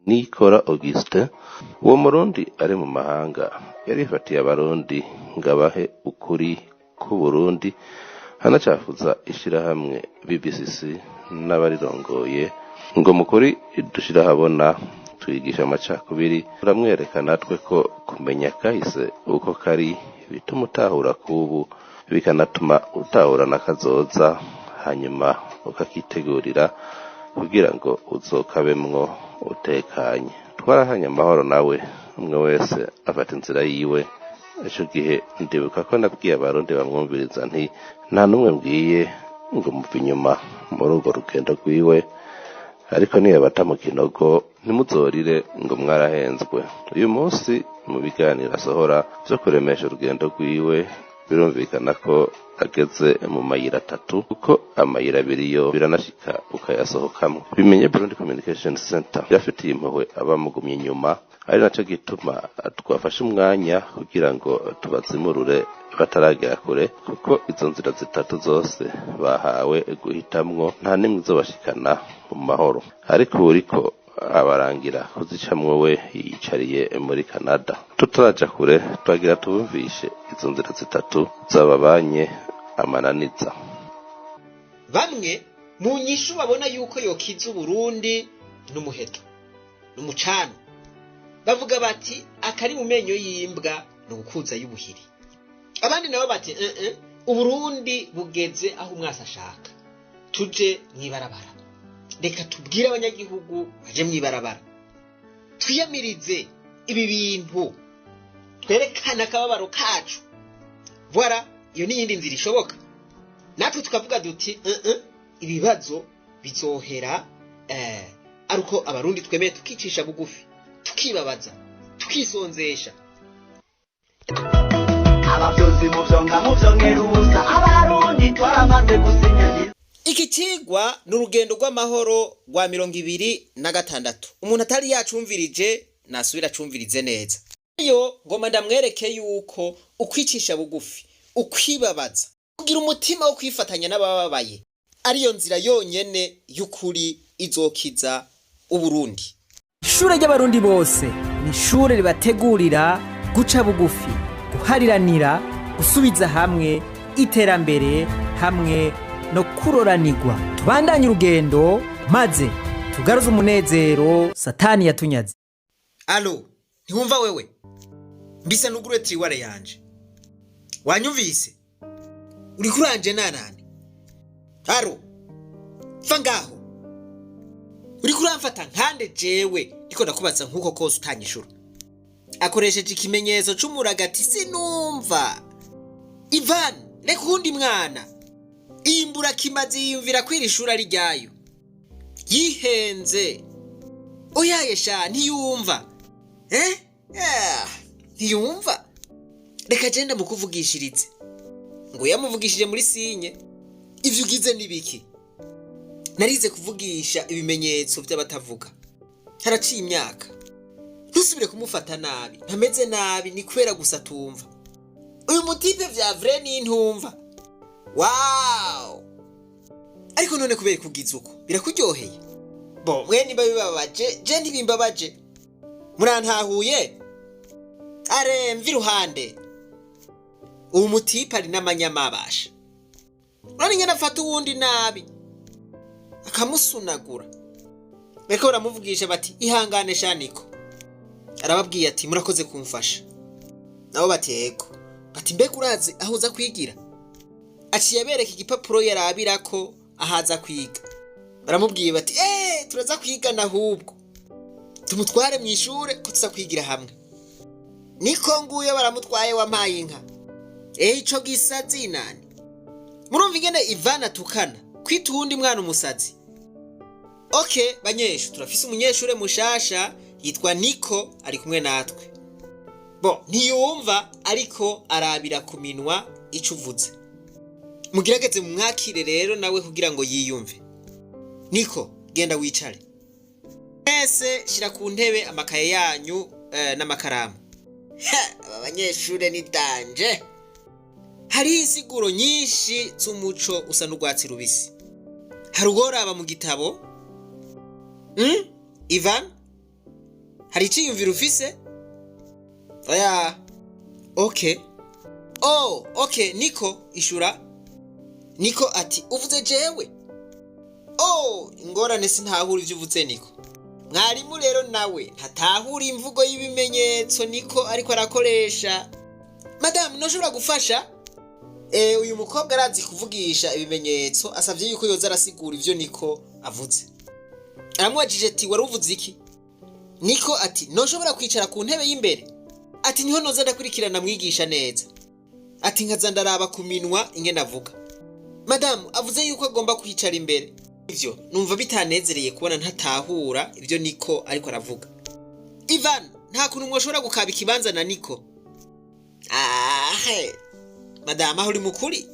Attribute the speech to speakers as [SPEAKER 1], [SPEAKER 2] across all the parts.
[SPEAKER 1] Nikora Augustin uwo murundi ari mu mahanga yarifatiye abarundi ngabahe ukuri ku Burundi hanacafuza ishirahamwe BBCC n'abarirongoye ngo mukuri dushira habona twigisha amacakubiri turamwereka natwe ko kumenya kahise uko kari bituma utahura kubu bikanatuma utahura nakazoza hanyuma ukakitegurira kugira ngo uzokabemwo utekanye. Twarahanye amahoro nawe umwe wese afata inzira yiwe. Ico gihe ndibuka ko nabwiye abarundi bamwumviriza nti nta numwe mbwiye ngo muve inyuma muri urwo rugendo rwiwe, ariko niyo bata mu kinogo ntimuzorire ngo mwarahenzwe. Uyu munsi mu biganiro asohora vyo kuremesha urugendo rwiwe birumvikana ko ageze mu mayira 3 kuko amayira 2 yo biranashika ukayasohokamwe. Bimenye Burundi Communication Center yafitiye impuhwe abamugumye inyuma, ari naco gituma twafashe umwanya kugira ngo tubazimurure bataragera kure, kuko izo nzira 3 zose bahawe guhitamwo nta nimwe izobashikana mu mahoro. Ariko uriko abarangira kuzicamwe we yicariye muri Canada. Tutaraja kure twagira tubumvishe izo nzira 3 zababanye amananiza.
[SPEAKER 2] Bamwe mu nyishu babona yuko yokiza Burundi n'umuheto n'umucano, bavuga bati akari mu menyo y'imbwa n'ukuza y'ubuhiri. Abandi nabo bati Uburundi bugeze aho umwasa ashaka, tuje mwibarabara. Reka tubwire abanyagihugu baje mwibarabara, twiyamirize ibi bintu, twerekana akababaro kacu. Voilà, iyo ni yindi nzira ishoboka. Natwe tukavuga duti ibibazo bizohera aruko abarundi twemeye tukicisha bugufi, tukibabaza, tukisonzesha.
[SPEAKER 3] Abavyozi muvyonga muvyongeruza abarundi twaramaze gusinya.
[SPEAKER 2] Iki kigwa n'urugendo rw'amahoro rwa 26. Umuntu atari yacumvirije nasubira acumvirize neza. Iyo ngoma ndamwereke yuko ukwicisha bugufi, ukwibabaza, kugira umutima wo kwifatanya n'abababaye ariyo nzira yonyene y'ukuri izokiza Uburundi.
[SPEAKER 4] Ishure ry'abarundi bose ni ishure ribategurira guca bugufi, guhariranira, gusubiza hamwe iterambere hamwe no kuroranirwa. Tubandanye urugendo maze tugaruze umunezero satani yatunyaze.
[SPEAKER 2] Alo, ntiwumva wewe? Mbisa nugure triware yanje. Wanyumvise? Uri kuranje nanane? Aro. Fangaho. Uri kuramfata nkande jewe ndiko ndakubaza nkuko kose utanyishura. Akoresheje ikimenyezo c'umuragati sinumva. Ivan, reka undi mwana. Imbura kimazi yiyumvira kwirishura ari ryayo. Yihenze. Oyaye sha ntiyumva. Ntiyumva. Reka genda mukuvugishirize. Ngo yamuvugishije muri sinye. Ivyo ugize nibiki? Narize kuvugisha ibimenyetso by'abatavuga. Haraciye imyaka. Ntusubire kumufata nabi. Ntameze nabi ni kwera gusa tumva. Uyu mutipe vya vrai ni ntumva. Wow! Ariko none kubera kugiza uko birakuryoheye. Bo mwe nimba bibabaje, je ntibimbabaje. Murantahuye? Are mvi ruhande. Uyu mutipe ari n'amanyamabasha. None ngena afata uwundi nabi. Akamusunagura. Beko baramuvugisha bati ihangane shaniko. Arababwiye ati murakoze kumfasha. Nabo bati yego. Bati mbega urazi aho uza kwigira? Aciye bereka igipapuro yarabirako ahaza kwiga. Baramubwiye bati turaza kwiga nahubwo. Tumutware mu ishure ko tuza kwigira hamwe. Niko nguye baramutwaye wampaye inka. Ico gisazi nani? Murumva ingene Ivana tukana kwita uwundi mwana umusazi. Okay, banyeshu turafise umunyeshure mushasha yitwa Niko ari kumwe natwe. Bo ntiyumva ariko arabira kuminwa icuvuze. Mugirageze mu mwakire rero nawe kugira ngo yiyumve. Niko genda wicare. Ese shira ku ntebe amakaye yanyu n'amakaramu. Aba banyeshure ni danje. Hari insiguro nyinshi z'umuco usa n'urwatsi rubisi. Hari ugoraba mu gitabo? Ivan? hari iciyumviro ufise? Oya. Okay. Oh, okay, Niko ishura. Niko ati uvuze jewe. Oh, ingorane sintahura ivyo uvuze Niko. Mwarimu rero nawe ntatahura imvugo y'ibimenyetso Niko ariko arakoresha. Madam, noshobora gufasha? Uyu mukobwa arazi kuvugisha ibimenyetso, asavye yuko yoza arasigura ivyo Niko avuze. Aramubajije ati wari uvuze iki? Niko ati noshobora kwicara ku ntebe y'imbere. Ati niho noza ndakurikirana mwigisha neza. Ati nkaza ndaraba ku minwa ingene avuga. Madam avuze yuko agomba kwicara imbere. Ivyo numva bitanezereye kubona ntatahura ivyo Niko ariko aravuga. Ivan, nta kuntu mwoshobora gukaba ikibanza na Niko. Madam aho uri mukuri?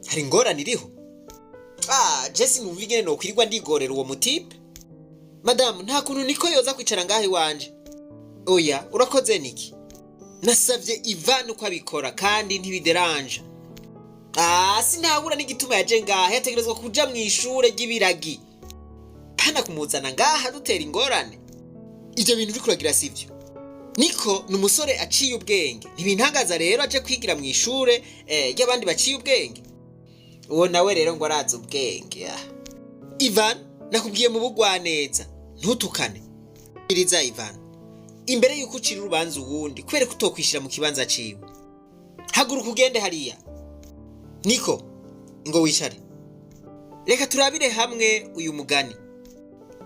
[SPEAKER 2] Hari ingorane iriho? Jesse numva ingene no kwirirwa ndigorera uwo mutipe. Madam nta kuntu Niko yoza kwicara ngahe wanje. Oya, urakoze Niki. Nasavye Ivan uko abikora kandi ntibideranje. Sinabura n'igituma yaje ngaha, yategerezwa kuja mu ishure ry'ibiragi. Pana kumuzana ngaha dutera ingorane. Ivyo bintu bikuragira sivyo. Niko numusore aciye ubwenge. Ntibintangaza rero aje kwigira mu ishure y'abandi baciye ubwenge. Uwo nawe rero ngo araza ubwenge. Ivan, nakubwiye mu bugwaneza, ntutukane. Biriza Ivan. Imbere yuko ucira urubanza uwundi kubera ko utokwishira mu kibanza ciwe. Haguruka ugende hariya. Niko, ngo wicare. Reka turabire hamwe uyu mugani.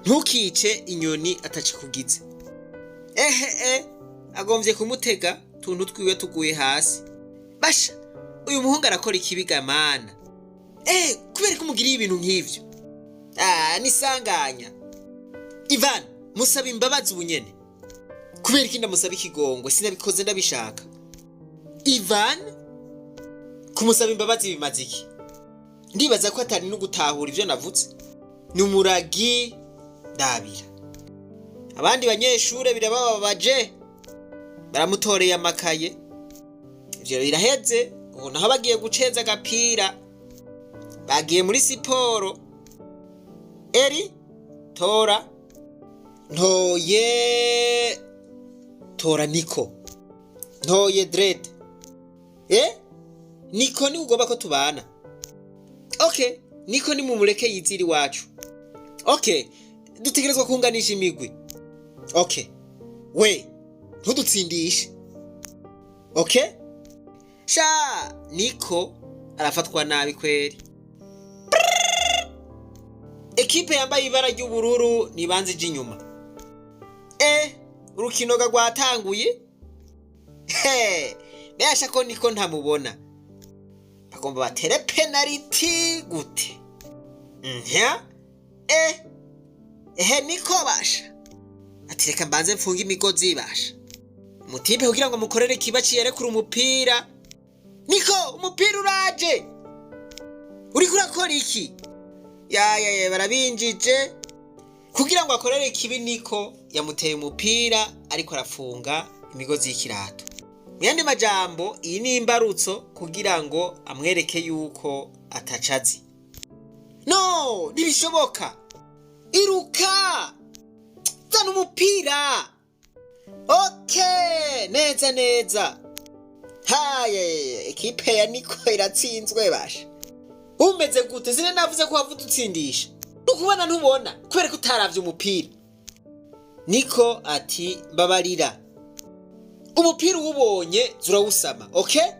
[SPEAKER 2] Ntukice inyoni atacikugize. Agomvye kumutega tuntu twiwe tuguye hasi. Basha, uyu muhungu arakora ikibiga mana. Kubera ko umugiriye ibintu nk'ivyo. Nisanganya. Ivan, musaba imbabazi ubunyene. Kubera iki ndamusaba ikigongwe sinabikoze ndabishaka. Ivan, kumusaba imbabazi bimaze iki? Ndibaza ko atari no gutahura ivyo navutse. Ni umuragi ndabira. Abandi banyeshure birabababaje. Baramutoreye amakaye. Ivyo biraheze, ubu naho bagiye guceza agapira. Bagiye muri siporo. Eri, tora. Ntoye. Tora Niko. Ntoye Dread. Niko ni ugomba ko tubana. Okay, Niko ni mumureke yiziri wacu. Okay, dutegerezwa kunganisha imigwi. Okay. We, ntudutsindishe. Okay? Sha, Niko arafatwa nabi kweri. Ekipe yambaye ibara ry'ubururu nibanze ije inyuma. Urukino rwatanguye? Besha ko Niko ntamubona. Bagomba batere penalty gute? Niko basha. Ati reka mbanze mfunga imigozi basha. Mutipe kugira ngo mukorere kiba ciyerekura umupira. Niko, umupira uraje. Uri kurakora iki? Barabinjije. Kugira ngo akorere kibi Niko yamuteye umupira ariko arafunga imigozi y'ikirato. Myandi majambo iyi ni imbarutso kugira ngo amwereke yuko atacazi. No, ntibishoboka. Iruka. Zana umupira. Okay, neza. Ekipe ya Niko iratsinzwe basha. Umeze gute? Zine navuze ko wavuze utsindisha. Ukubona ntubona kubera ko utaravye umupira. Niko ati mbabarira. Umupira ubonye zurawusama, okay?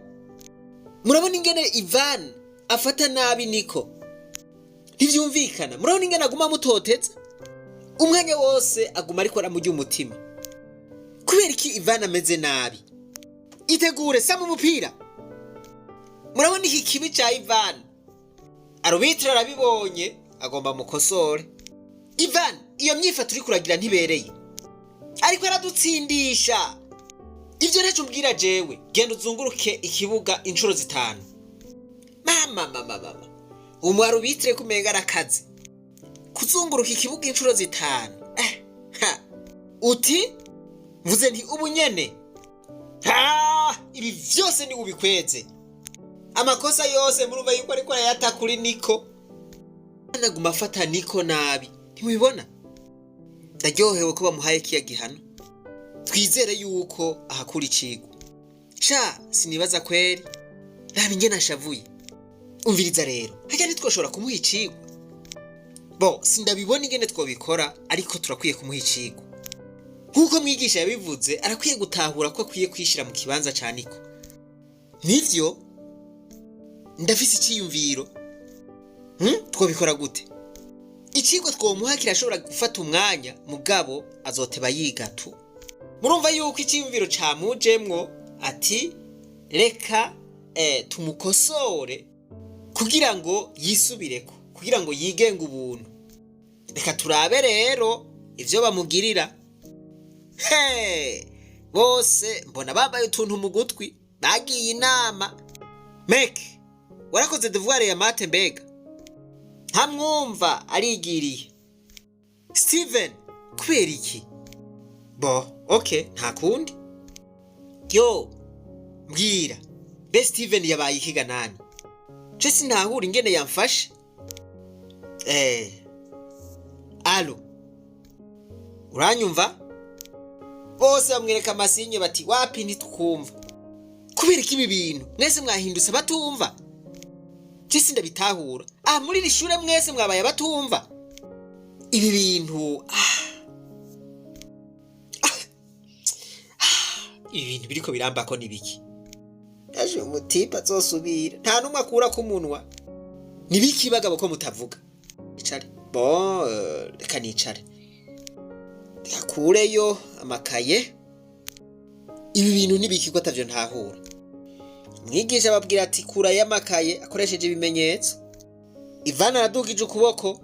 [SPEAKER 2] Murabona ingene Ivan afata nabi Niko. Ntivyumvikana. Murabona ingene aguma mutoteza. Umwanya wose aguma ariko aramujya umutima. Kubera iki Ivan ameze nabi? Itegure sama umupira. Murabona iki kibi cha Ivan. Arubitira arabibonye agomba mukosore. Ivan, iyo myifato uri kuragira ntibereye. Ariko aradutsindisha. Ivyo ntaco mbwira jewe, genda uzunguruke ikibuga inshuro 5. Mama. Umwarubitire kumenga arakazi. Kuzunguruka ikibuga inshuro 5. Uti vuze nti ubunyene. Ibi vyose ni ubikweze. Amakosa yose murumva yuko ariko arayata kuri Niko. Anaguma afata Niko nabi. Ntimubibona? Ndaryohewe ko bamuhaye kiya gihano. twizere yuko ahakura icigwa. Sha sinibaza kweri raba ingene ashavuye. Umviriza rero harya ntitwoshobora kumuha icigwa. Bo sindabibona ingene twobikora ariko turakwiye kumuha icigwa. Nkuko mwigisha yabivuze arakwiye gutahura ko akwiye kwishira mu kibanza ca Niko. Nivyo ndafise iciyumviro. Twobikora gute? Icigwa twomuha kirashobora gufata umwanya mugabo azoteba yiga tu. Murumva yuko iciyumviro camujemwo ati reka tumukosore kugira ngo yisubireko, kugira ngo yigenga ubuntu. Reka turabe rero ivyo bamugirira. Bose mbona bambaye utuntu mu gutwi bagiye inama. Meke warakoze devoir ya mate mbega? Ntamwumva arigiriye. Steven kubera iki? Bo okay nta kundi. Yo mbwira be Steven yabaye ikiga nani? Je sinahura ingene yamfashe. Alo uranyumva? Bose bamwereka amasinye bati wapi ntitukumva. Kubera iki ibi bintu mwese mwahindutse batumva? Je sindabitahura. Muri iri shure mwese mwabaye batumva. Ibi bintu ibintu biriko birambako nibiki? Aje umutipa azosubira nta numwe akura ku munwa. Nibiki bagabo ko mutavuga? Icare. Bo reka nicare. Yakureyo amakaye. Ibi bintu nibiki ko atavyo ntahura? Mwigisha babwira ati kura y'amakaye akoresheje ibimenyetso. Ivana aradugije ukuboko.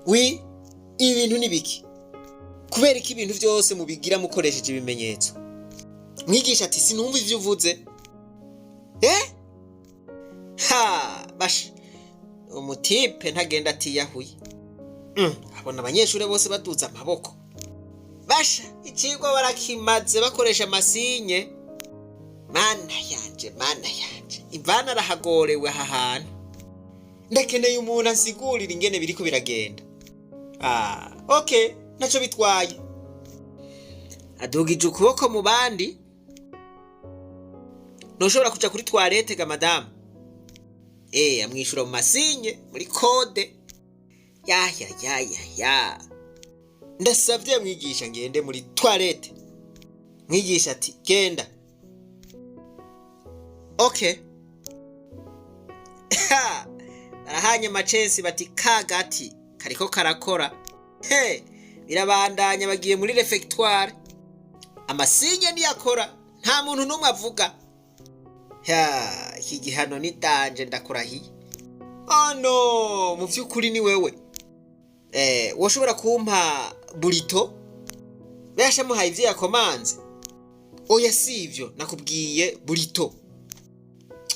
[SPEAKER 2] Ibi bintu nibiki? Kubera iki ibintu byose mubigira mukoresheje ibimenyetso? Mwigisha ati sinumva ivyo uvuze. Bash umutipe ntagenda ati yahuye. Abona abanyeshure bose baduza amaboko. Basha icigwa barakimaze bakoresha amasinye. Mana yanje. Ivana arahagorewe aha hantu. Ndakeneye umuntu ansigurira ingene biriko biragenda. Okay naco bitwaye. Adugije ukuboko mu bandi. Noshobora kuja kuri toilette ga madame. Amwishura mu masinye muri code. Ya. Ndasavye mwigisha ngende muri toilette. Mwigisha ati genda. Okay. Arahanye macensi bati kagati kariko karakora. Birabandanya bagiye muri refectoire. Amasinye niyakora nta muntu numwe avuga. Iki gihano ni danje ndakurahiye. No mu vyukuri ni wewe. Woshobora kumpa burito? Besha muhaye ivyo yakomanze. Oya sivyo nakubwiye burito.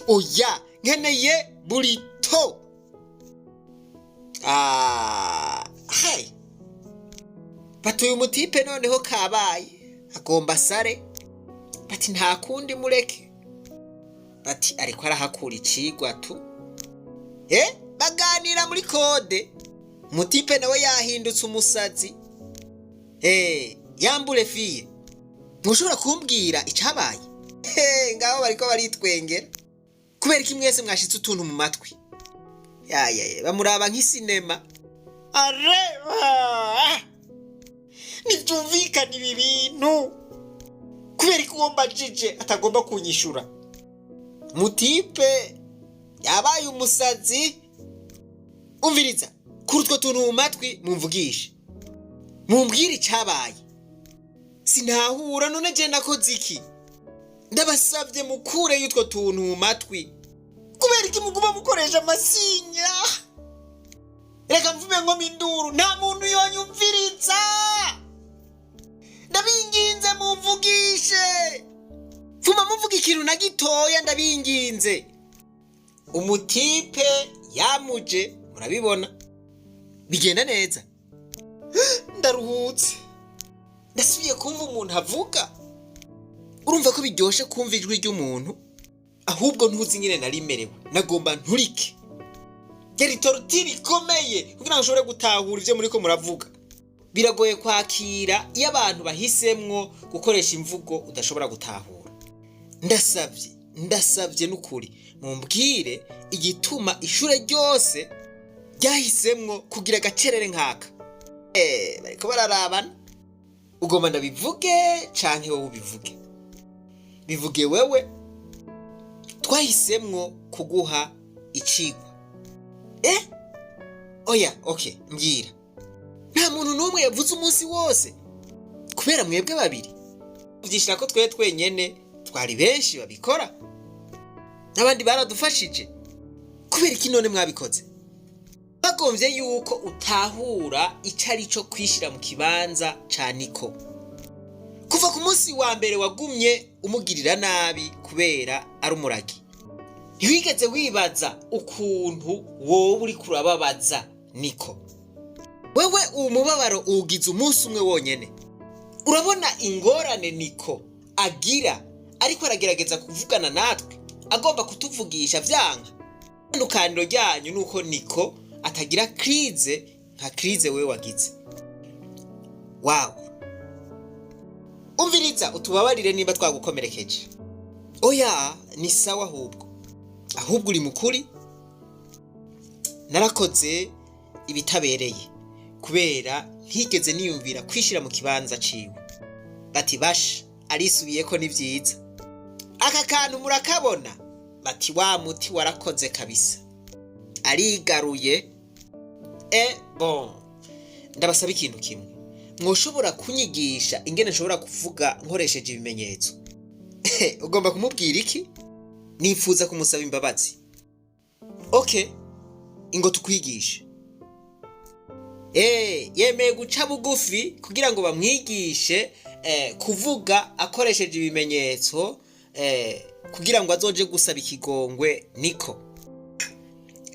[SPEAKER 2] Oya nkeneye burito. Batuye umutipe noneho kabaye agomba sare. Bati nta kundi mureke. Bati ariko arahakura icigwa tu. Baganira muri code. Mutipe nawe yahindutse umusazi. Yambure fiye. Mushobora kumbwira icabaye? Ngaho bariko baritwengera. Kubera iki mwese mwashitse utuntu mu matwi? Bamuraba nk'isinema. Areba. Nivyumvikana ibi bintu. Kubera iki uwo mbajije atagomba kunyishura? Mutipe yabaye umusazi. Umviriza kuri utwo tuntu mu matwi mumvugishe. Mumbwire icabaye. Sinahura none je nakoze iki? Ndabasavye mukure y'utwo tuntu mu matwi. Kubera iki muguma mukoresha amasinya? Reka mvume ngo minduru nta muntu yonyumviriza. Ndabinginze mumvugishe. Fuma muvuga ikintu na gitoya ndabinginze. Umutipe yamuje murabibona. Bigenda neza. Ndaruhutse. Ndasubiye kumva umuntu avuga. Urumva ko biryoshe kumva ijwi ry'umuntu. Ahubwo ntuzi nyine narimerewe. Nagomba nturike. Yari tortire ikomeye kugira ngo ushobore gutahura ivyo muri ko muravuga. biragoye kwakira iyo abantu bahisemwo gukoresha imvugo udashobora gutahura. Ndasavye n'ukuri mumbwire igituma ishure ryose ryahisemwo kugira agacerere nk'aka. Bariko bararabana. Ugomba ndabivuge canke wowe ubivuge? Bivuge wewe. Twahisemwo kuguha icigwa. Oya, okay, mbwira. Nta muntu n'umwe yavuze umunsi wose kubera mwebwe babiri. Uvyishira ko twenyene twari benshi babikora. N'abandi baradufashije. Kubera iki none mwabikoze? Bagomvye yuko utahura icari cyo kwishira mu kibanza ca Niko. Kuva ku munsi wa mbere wagumye umugirira nabi kubera ari umuragi. Ntiwigeze wibaza ukuntu wowe uri kurababaza Niko. Wewe umubabaro ugize umunsi umwe wonyene. Urabona ingorane Niko agira ariko aragerageza kuvugana natwe, agomba kutuvugisha vyanka. Itandukaniro ryanyu nuko Niko atagira krize nka krize wewe wagize. Wow. Umviriza utubabarire niba twagukomerekeje. Oya, ni sawa ahubwo uri mukuri. Narakoze ibitabereye kubera ntigeze niyumvira kwishira mu kibanza ciwe. Bati basha arisubiye ko ni vyiza. Aka kantu murakabona? Bati wa muti warakoze kabisa. Arigaruye. Bon. Ndabasaba ikintu kimwe. Mwoshobora kunyigisha ingene nshobora kuvuga nkoresheje ibimenyetso. Ugomba kumubwira iki? Nifuza kumusaba imbabazi. Okay. Ingo tukwigishe. Yemeye guca bugufi kugira ngo bamwigishe kuvuga akoresheje ibimenyetso kugira ngo azoje gusaba ikigongwe Niko.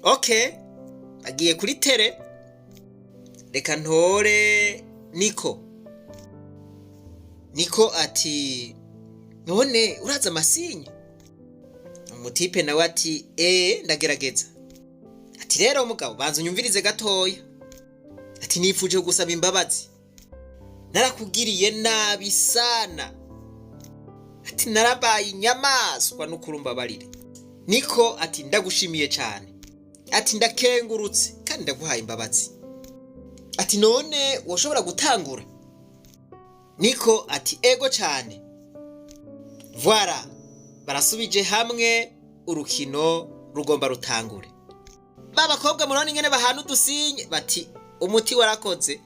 [SPEAKER 2] Okay. Agiye kuri tere. Reka ntore Niko. Niko ati none uraza amasinya? Umutipe nawe ati ndagerageza. Ati rero mugabo banza unyumvirize gatoya. Ati nifuje gusaba imbabazi. Narakugiriye nabi sana. Ati narabaye inyamaswa n'ukurumbabarire. Niko ati ndagushimiye cyane. Ati ndakengurutse kandi ndaguhaye imbabazi. Ati none woshobora gutangura? Niko ati ego cyane. Voilà. Barasubije hamwe urukino rugomba rutangure. Babakobwa murone ingene bahana udusinye bati umuti warakoze.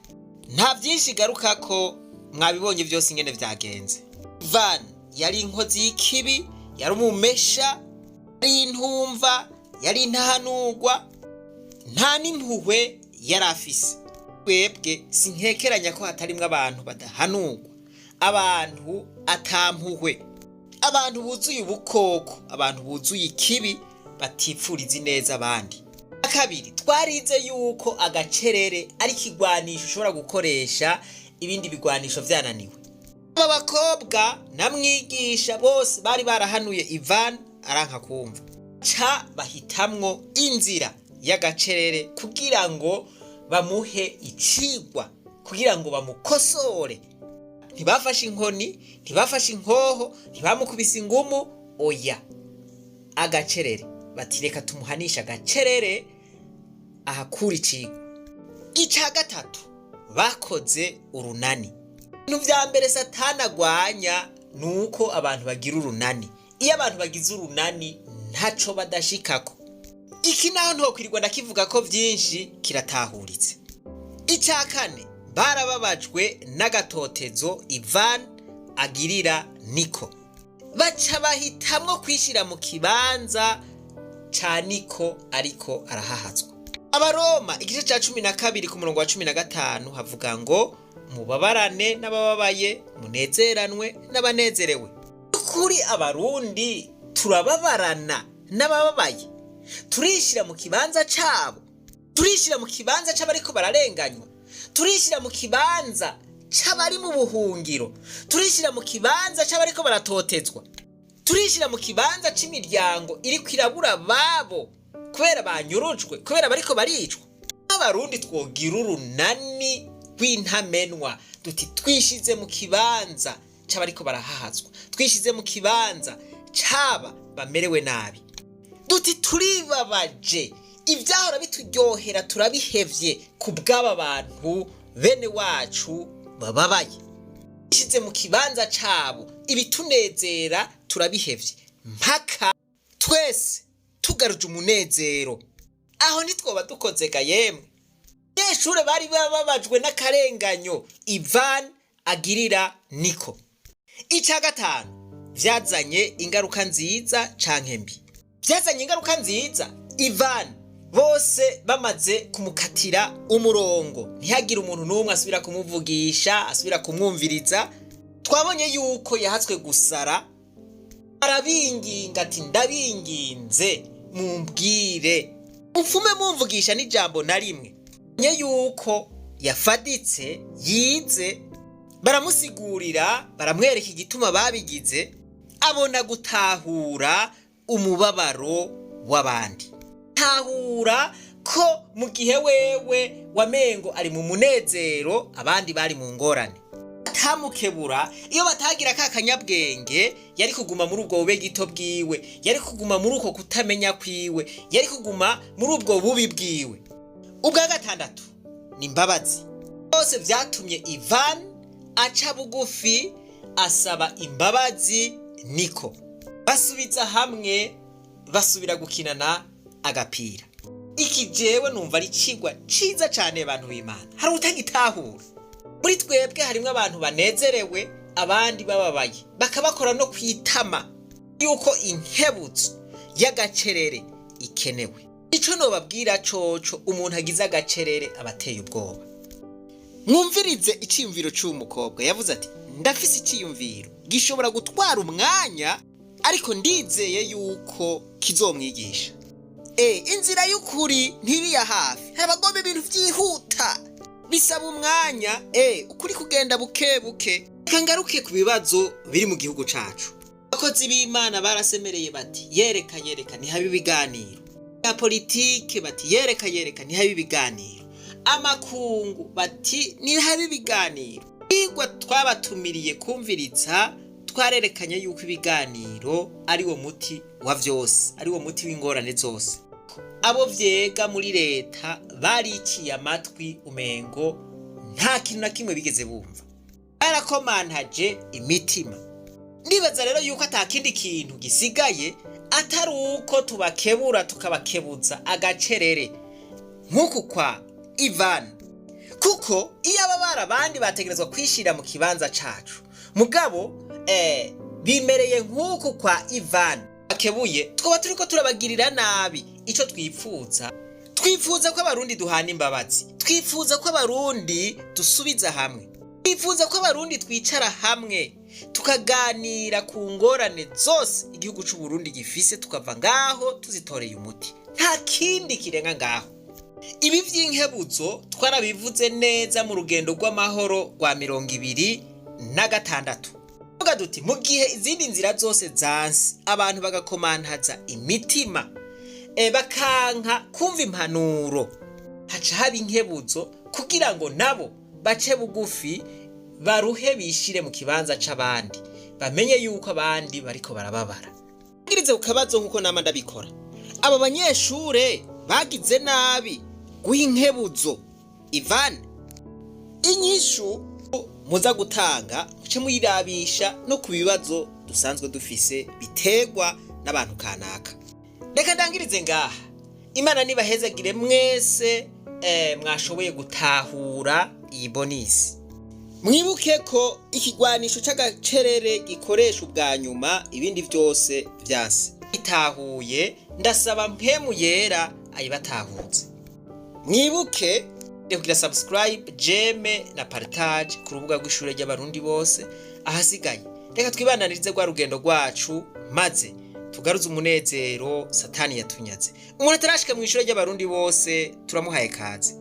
[SPEAKER 2] Nta byinshi garuka ko mwabibonye byose ingene vyagenze. Van yari inkozi y'ikibi, yari umumesha, yari intumva, yari intahanurwa, nta n'impuhwe yari afise. Twebwe sinkekeranya ko hatarimwe abantu badahanurwa, abantu atampuhwe, abantu buzuye ubukoko, abantu buzuye ikibi batipfuriza neza abandi. Kabiri, twarize yuko agacerere ari kigwanisho ushobora gukoresha ibindi bigwanisho vyananiwe. Aba bakobwa namwigisha bose bari barahanuye Ivan aranka kumva. Ca bahitamwo inzira y'agacerere kugira ngo bamuhe icigwa, kugira ngo bamukosore. Ntibafashe inkoni, ntibafashe inkoho, ntibamukubise ingumu, oya. Agacerere batireka tumuhanisha agacerere ahakura icigwa. Ica gatatu bakoze urunani. Ibintu vya mbere Satani agwanya nuko abantu bagira urunani. Iyo abantu bagize urunani ntaco badashikako. Iki naho ntokwirirwa ndakivuga ko vyinshi kiratahuritse. Ica kane barababajwe n'agatotezo Ivan agirira Niko. Baca bahitamwo kwishira mu kibanza ca Niko ariko arahahatswa. Abaroma igice ca 12 ku murongo wa 15 havuga ngo mubabarane n'abababaye, munezeranwe n'abanezerewe. Kuri abarundi turababarana n'abababaye. Turishira mu kibanza cabo. Turishira mu kibanza c'abariko bararenganywa. Turishira mu kibanza c'abari mu buhungiro. Turishira mu kibanza c'abariko baratotezwa. Turishira mu kibanza c'imiryango iri kwirabura babo kubera banyurujwe, kubera bariko baricwa. Abarundi twogira urunani rw'intamenwa duti twishize mu kibanza c'abariko barahahazwa, twishize mu kibanza c'aba bamerewe nabi, duti turibabaje, ivyahora bituryohera turabihevye ku bw'aba bantu bene wacu bababaye, twishize mu kibanza cabo, ibitunezera turabihevye mpaka twese tugaruje umunezero. Aho nitwoba dukozega yemwe. Abanyeshure bari bababajwe n'akarenganyo Ivan agirira Niko. Ica gatanu, vyazanye ingaruka nziza canke mbi. Vyazanye ingaruka nziza, Ivan bose bamaze kumukatira umurongo, ntihagire umuntu n'umwe asubira kumuvugisha, asubira kumwumviriza. Twabonye yuko yahatswe gusara, arabinginga ati ndabinginze mumbwire, upfume mumvugisha n'ijambo na rimwe. Nye yuko yafaditse, yize, baramusigurira, baramwereka igituma babigize, abona gutahura umubabaro w'abandi. Tahura ko mu gihe wewe wamengo ari mu munezero, abandi bari mu ngorane. Atamukebura, iyo batagira ka kanyabwenge, yari kuguma muri ubwo bube gito bwiwe, yari kuguma muri uko kutamenya kwiwe, yari kuguma muri ubwo bubi bwiwe. Ubwa gatandatu ni imbabazi. Byose vyatumye Ivan aca bugufi asaba imbabazi Niko. Basubiza hamwe, basubira gukinana agapira. Iki jewe numva ari cigwa ciza cane abantu b'Imana. Hari utagitahura. Muri twebwe harimwo abantu banezerewe, abandi bababaye, bakabakora no kwitama yuko inkebutso y'agacerere ikenewe. Ico nobabwira coco, umuntu agize agacerere abateye ubwoba. Mwumvirize iciyumviro c'umukobwa, yavuze ati ndafise iciyumviro gishobora gutwara umwanya, ariko ndizeye yuko kizomwigisha. Inzira y'ukuri ntiriya hafi, habagomba ibintu vyihuta, bisaba umwanya. Ukuri kugenda buke buke. Kangaruke ku bibazo biri mu gihugu cacu. Abakozi b'Imana barasemereye bati yereka ntihabe ibiganiro. Ya politike bati yereka ntihabe ibiganiro. Amakungu bati ntihabe ibiganiro. Igwa twabatumiriye kumviritsa, twarerekanye yuko ibiganiro ari wo muti wa vyose, ari wo muti w'ingorane zose. Abo vyega muri leta bariciye amatwi umengo nta kintu na kimwe bigeze bumva, barakomantaje imitima. Ndibaza rero yuko atakindi kintu gisigaye atari uko tubakebura tukabakebuza agacerere nk'uku kwa Ivan, kuko iyo ababara abandi bategerezwa kwishira mu kibanza cacu. Mugabo bimereye nk'uku kwa Ivan akebuye, twaba turiko turabagirira nabi. Ico twifuza ko abarundi duhana imbabazi, twifuza ko abarundi dusubiza hamwe, twifuza ko abarundi twicara hamwe tukaganira ku ngorane zose igihugu c'u Burundi gifise, tukava ngaho tuzitoreye umuti. Nta kindi kirenga ngaho. Ibi vy'inkebuzo twarabivuze neza mu rugendo rw'amahoro rwa 2026. Tuvuga duti mu gihe izindi nzira zose zansi, abantu bagakomantaza imitima, bakanka kumva impanuro, haca haba inkebuzo kugira ngo nabo bace bugufi, baruhe bishire mu kibanza c'abandi, bamenye yuko abandi bariko barababara. Ngirize ukabazo nkuko nama ndabikora. Aba banyeshure bagize nabi guha inkebuzo Ivan, inyishu muza gutanga muce muyirabisha no ku bibazo dusanzwe dufise bitegwa n'abantu kanaka. Reka ndangirize ngaha. Imana nibahezagire mwese mwashoboye gutahura iyi bonisi. Mwibuke ko ikigwanisho c'agacerere gikoresha ubwa nyuma, ibindi vyose vyase. Itahuye ndasaba mpemu yera ayibatahuze. Mwibuke kugira subscribe, jeme na partage ku rubuga rw'ishure ry'abarundi bose. Ahasigaye reka twibananirize rwa rugendo rwacu, maze tugaruze umunezero Satani yatunyaze. Umuntu atarashika mu ishure ry'abarundi bose turamuhaye kaze.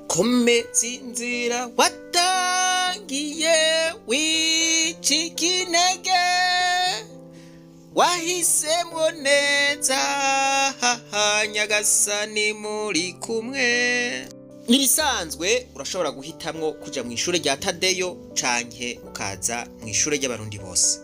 [SPEAKER 2] Komeza inzira watangiye wicikinege, wahisemwo neza Nyagasani muri kumwe. Nibisanzwe urashobora guhitamwo kuja mu ishure rya Tadeyo canke ukaza mu ishure ry'abarundi bose.